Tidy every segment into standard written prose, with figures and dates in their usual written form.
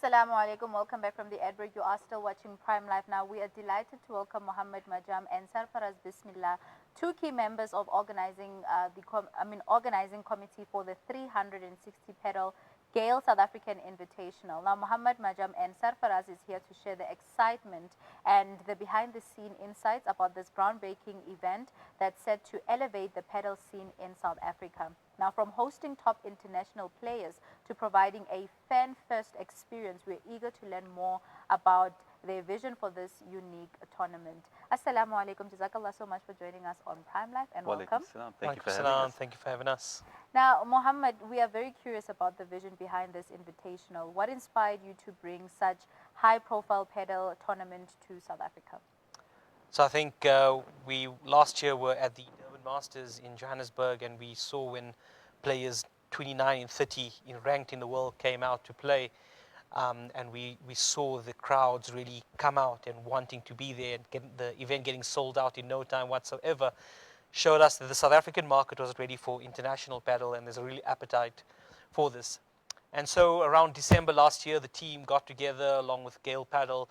Assalamu alaikum. Welcome back from the ad break. You are still watching Prime Life. Now, we are delighted to welcome Mohammed, Majam, and Sarfraz Bismilla, two key members of organizing committee for the 360 pedal Gayle South African Invitational. Now, Mohammed, Majam, and Sarfraz is here to share the excitement and the behind-the-scene insights about this groundbreaking event that's set to elevate the pedal scene in South Africa. Now, from hosting top international players to providing a fan-first experience, we're eager to learn more about their vision for this unique tournament. Assalamu alaikum. Jazakallah so much for joining us on Prime Life, and welcome. Thank you for having us. Thank you for having us. Now, Mohammed, we are very curious about the vision behind this invitational. What inspired you to bring such high-profile pedal tournament to South Africa? So I think we last year were at the Durban Masters in Johannesburg, and we saw when players 29 and 30 ranked in the world came out to play, and we saw the crowds really come out and wanting to be there, and get the event getting sold out in no time whatsoever. Showed us that the South African market was ready for international paddle, and there's a real appetite for this. And so around December last year, the team got together along with Gayle Paddle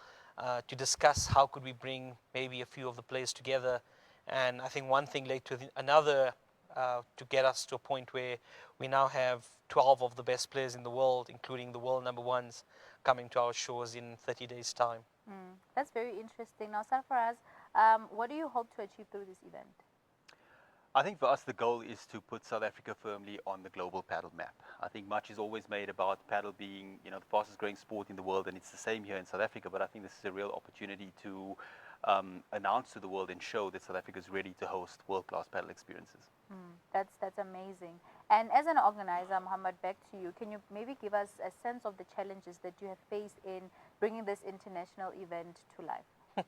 to discuss how could we bring maybe a few of the players together. And I think one thing led to another to get us to a point where we now have 12 of the best players in the world, including the world number ones, coming to our shores in 30 days' time. That's very interesting. Now, Sarfraz, what do you hope to achieve through this event? I think for us the goal is to put South Africa firmly on the global paddle map. I think much is always made about paddle being, the fastest growing sport in the world, and it's the same here in South Africa, but I think this is a real opportunity to announce to the world and show that South Africa is ready to host world-class paddle experiences. That's amazing. And as an organizer, Mohammed, back to you, can you maybe give us a sense of the challenges that you have faced in bringing this international event to life?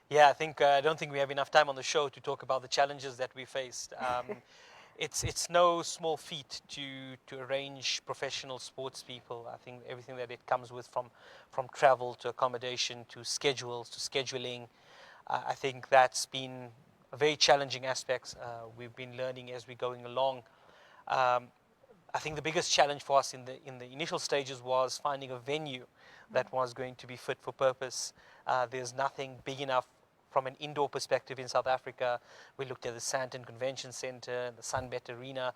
Yeah, I don't think we have enough time on the show to talk about the challenges that we faced. It's no small feat to arrange professional sports people. I think everything that it comes with, from travel to accommodation to schedules to scheduling, I think that's been a very challenging aspects. We've been learning as we're going along. I think the biggest challenge for us in the initial stages was finding a venue that was going to be fit for purpose. There's nothing big enough from an indoor perspective in South Africa. We looked at the Sandton Convention Center, the Sunbet Arena,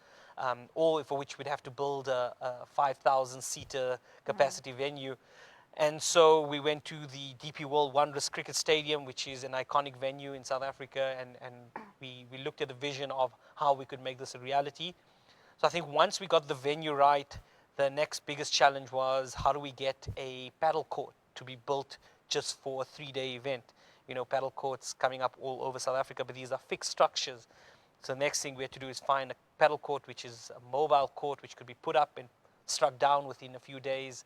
all for which we'd have to build a 5,000-seater capacity venue. And so we went to the DP World Wanderers Cricket Stadium, which is an iconic venue in South Africa, and we looked at the vision of how we could make this a reality. So I think once we got the venue right, the next biggest challenge was how do we get a paddle court to be built just for a 3-day event. Paddle courts coming up all over South Africa, but these are fixed structures. So the next thing we had to do is find a paddle court, which is a mobile court, which could be put up and struck down within a few days.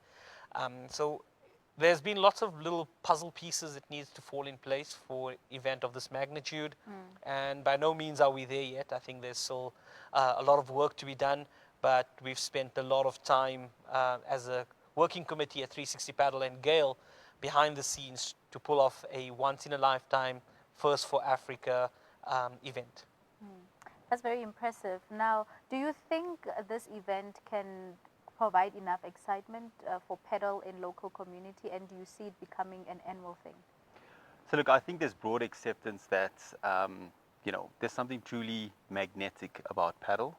So there's been lots of little puzzle pieces that needs to fall in place for an event of this magnitude. And by no means are we there yet. I think there's still a lot of work to be done, but we've spent a lot of time as a working committee at 360 Paddle and Gayle behind the scenes to pull off a once-in-a-lifetime, first for Africa event. That's very impressive. Now, do you think this event can provide enough excitement for paddle in local community, and do you see it becoming an annual thing? So look, I think there's broad acceptance that, there's something truly magnetic about paddle.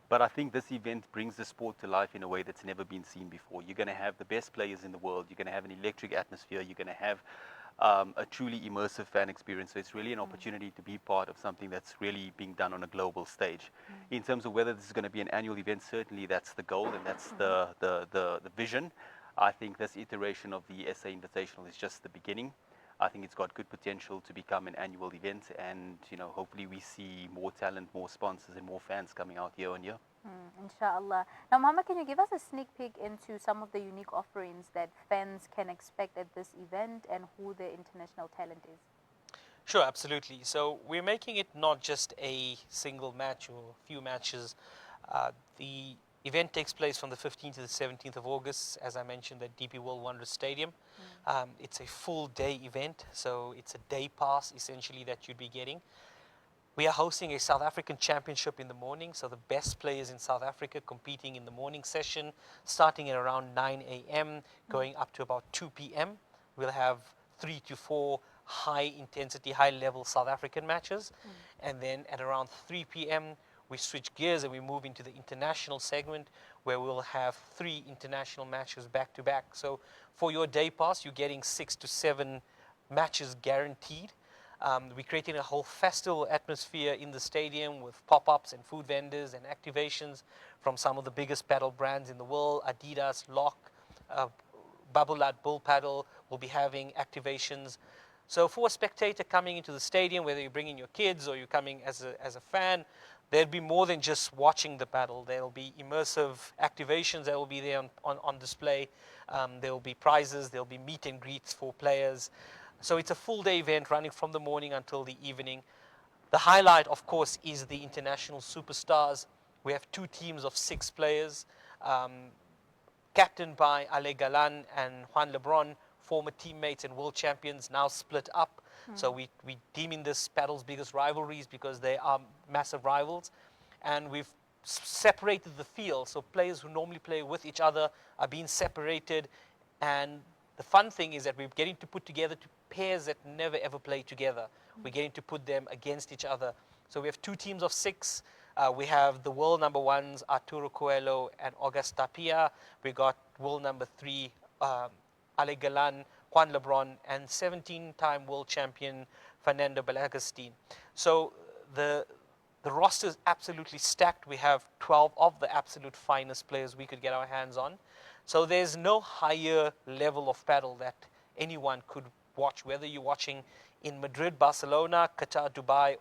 But I think this event brings the sport to life in a way that's never been seen before. You're going to have the best players in the world. You're going to have an electric atmosphere. You're going to have a truly immersive fan experience. So it's really an opportunity to be part of something that's really being done on a global stage. In terms of whether this is going to be an annual event, certainly that's the goal and that's the vision. I think this iteration of the SA Invitational is just the beginning. I think it's got good potential to become an annual event, and hopefully we see more talent, more sponsors, and more fans coming out year on year. Inshallah. Now, Mohammed, can you give us a sneak peek into some of the unique offerings that fans can expect at this event and who the international talent is? Sure, absolutely. So we're making it not just a single match or a few matches. The event takes place from the 15th to the 17th of August, as I mentioned, at DP World Wanderers Stadium. It's a full day event, so it's a day pass essentially that you'd be getting. We are hosting a South African championship in the morning, so the best players in South Africa competing in the morning session, starting at around 9 a.m., going up to about 2 p.m. We'll have 3 to 4 high intensity, high level South African matches. And then at around 3 p.m., we switch gears and we move into the international segment where we'll have 3 international matches back to back. So for your day pass, you're getting 6 to 7 matches guaranteed. We're creating a whole festival atmosphere in the stadium with pop-ups and food vendors and activations from some of the biggest paddle brands in the world, Adidas, Lock, Babolat, Bull Paddle will be having activations. So for a spectator coming into the stadium, whether you're bringing your kids or you're coming as a fan, there'll be more than just watching the paddle. There'll be immersive activations that will be there on display. There will be prizes, there'll be meet and greets for players. So it's a full day event running from the morning until the evening. The highlight, of course, is the international superstars. We have 2 teams of 6 players, captained by Ale Galan and Juan Lebron, former teammates and world champions, now split up. So we deeming this paddle's biggest rivalries because they are massive rivals. And we've separated the field. So players who normally play with each other are being separated. And the fun thing is that we're getting to put together 2 pairs that never ever play together. We're getting to put them against each other. So we have 2 teams of 6. We have the world number 1s, Arturo Coelho and August Tapia. We got world number 3, Ale Galan, Juan Lebron, and 17-time world champion Fernando Balagastine. So the roster is absolutely stacked. We have 12 of the absolute finest players we could get our hands on. So there's no higher level of paddle that anyone could watch, whether you're watching in Madrid, Barcelona, Qatar, Dubai,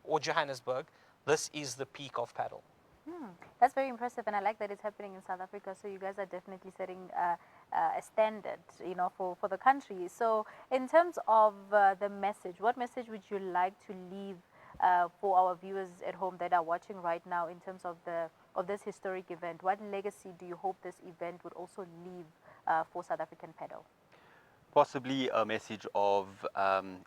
or Johannesburg. This is the peak of paddle. That's very impressive, and I like that it's happening in South Africa. So you guys are definitely setting a standard, for the country. So in terms of the message, what message would you like to leave for our viewers at home that are watching right now in terms of this historic event? What legacy do you hope this event would also leave for South African paddle? Possibly a message of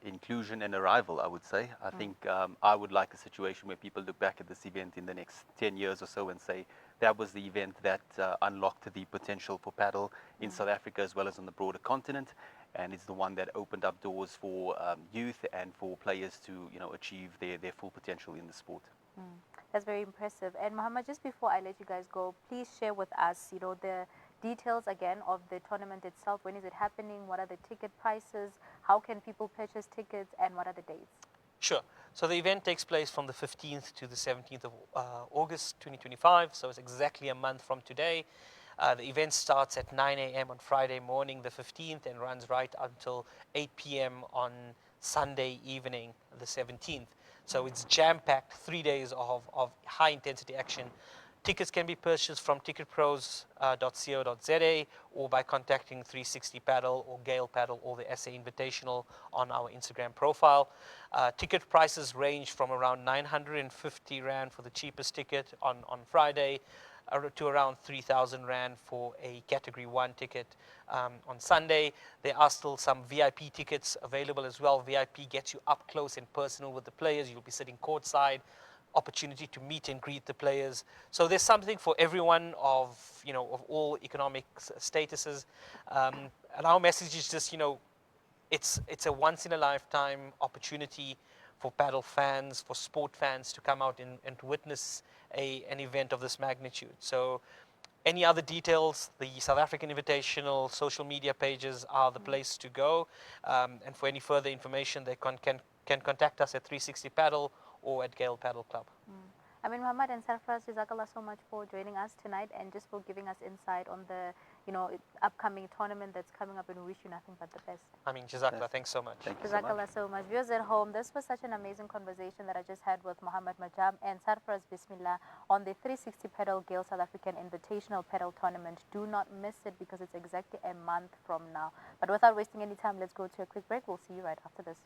inclusion and arrival, I would say. I think I would like a situation where people look back at this event in the next 10 years or so and say that was the event that unlocked the potential for paddle in South Africa as well as on the broader continent, and it's the one that opened up doors for youth and for players to achieve their full potential in the sport. That's very impressive. And Mohammed, just before I let you guys go, please share with us, the details again of the tournament itself. When is it happening? What are the ticket prices? How can people purchase tickets? And what are the dates? Sure. So the event takes place from the 15th to the 17th of August 2025. So it's exactly a month from today. The event starts at 9 a.m. on Friday morning, the 15th, and runs right until 8 p.m. on Sunday evening, the 17th. So it's jam-packed, 3 days of high-intensity action. Tickets can be purchased from ticketpros.co.za or by contacting 360 Paddle or Gayle Paddle or the SA Invitational on our Instagram profile. Ticket prices range from around 950 Rand for the cheapest ticket on Friday to around 3,000 Rand for a Category 1 ticket on Sunday. There are still some VIP tickets available as well. VIP gets you up close and personal with the players. You'll be sitting courtside, opportunity to meet and greet the players. So there's something for everyone of all economic statuses. And our message is just, it's a once in a lifetime opportunity for paddle fans, for sport fans to come out and to witness an event of this magnitude. So any other details, the South African Invitational social media pages are the place to go. And for any further information, they can contact us at 360 Paddle or at Gayle Paddle Club. Mohammed and Sarfraz, jazakallah so much for joining us tonight and just for giving us insight on the upcoming tournament that's coming up, and we wish you nothing but the best. Jazakallah, thanks so much. Thank you so much. Jazakallah so much. Viewers at home, this was such an amazing conversation that I just had with Mohammed Majam and Sarfraz Bismilla on the 360 Padel Gayle South African Invitational Padel Tournament. Do not miss it because it's exactly a month from now. But without wasting any time, let's go to a quick break. We'll see you right after this.